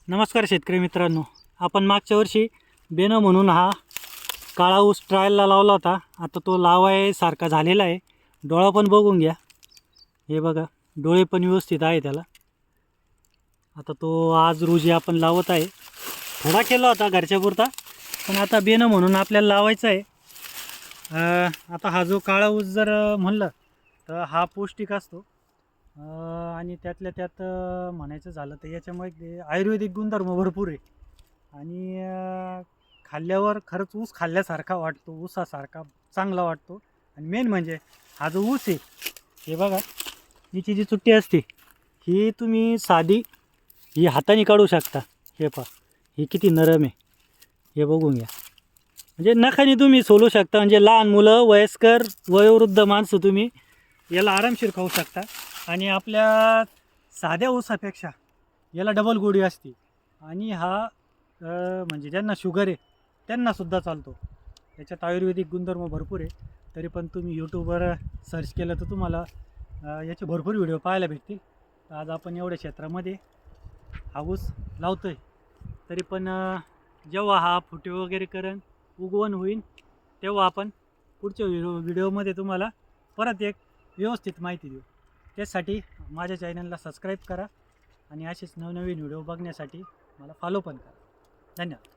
नमस्कार शेतकरी मित्रांनो, आपण मागच्या वर्षी बेनं म्हणून हा काळा ऊस ट्रायलला लावला होता. आता तो लावायसारखा झालेला आहे. डोळा पण बघून घ्या, हे बघा डोळे पण व्यवस्थित आहे त्याला. आता तो आज रोजी आपण लावत आहे. थोडा केला होता घरच्यापुरता, पण आता बेनं म्हणून आपल्याला लावायचा आहे. आता हा जो काळा ऊस जर म्हणलं तर हा पौष्टिक असतो. आणि त्यातल्या त्यात म्हणायचं झालं तर याच्यामुळे आयुर्वेदिक गुणधर्म भरपूर आहे. आणि खाल्ल्यावर खरंच ऊस खाल्ल्यासारखा वाटतो, ऊसासारखा चांगला वाटतो. आणि मेन म्हणजे हा जो ऊस आहे, हे बघा हिची जी चुट्टी असते ही तुम्ही साधी ही हाताने काढू शकता. हे पहा ही किती नरम आहे, हे बघून घ्या. म्हणजे नखाने तुम्ही सोलू शकता. म्हणजे लहान मुलं, वयस्कर, वयोवृद्ध माणसं तुम्ही याला आरामशीर खाऊ शकता. आणि आपल्या साध्या ऊसापेक्षा याला डबल गोडी असते. आणि हा म्हणजे ज्यांना शुगर आहे त्यांनासुद्धा चालतो. त्याच्यात आयुर्वेदिक गुणधर्म भरपूर आहे. तरी पण तुम्ही यूट्यूबवर सर्च केलं तर तुम्हाला याचे भरपूर व्हिडिओ पाहायला भेटतील. आज आपण एवढ्या क्षेत्रामध्ये हा ऊस लावतो आहे. तरी पण जेव्हा हा फुटे वगैरे करण, उगवण होईल, तेव्हा आपण पुढच्या व्हिडिओमध्ये तुम्हाला परत एक व्यवस्थित माहिती देऊ. त्यासाठी माझ्या चॅनलला सबस्क्राईब करा आणि असेच नवनवीन व्हिडिओ बघण्यासाठी मला फॉलो पण करा. धन्यवाद.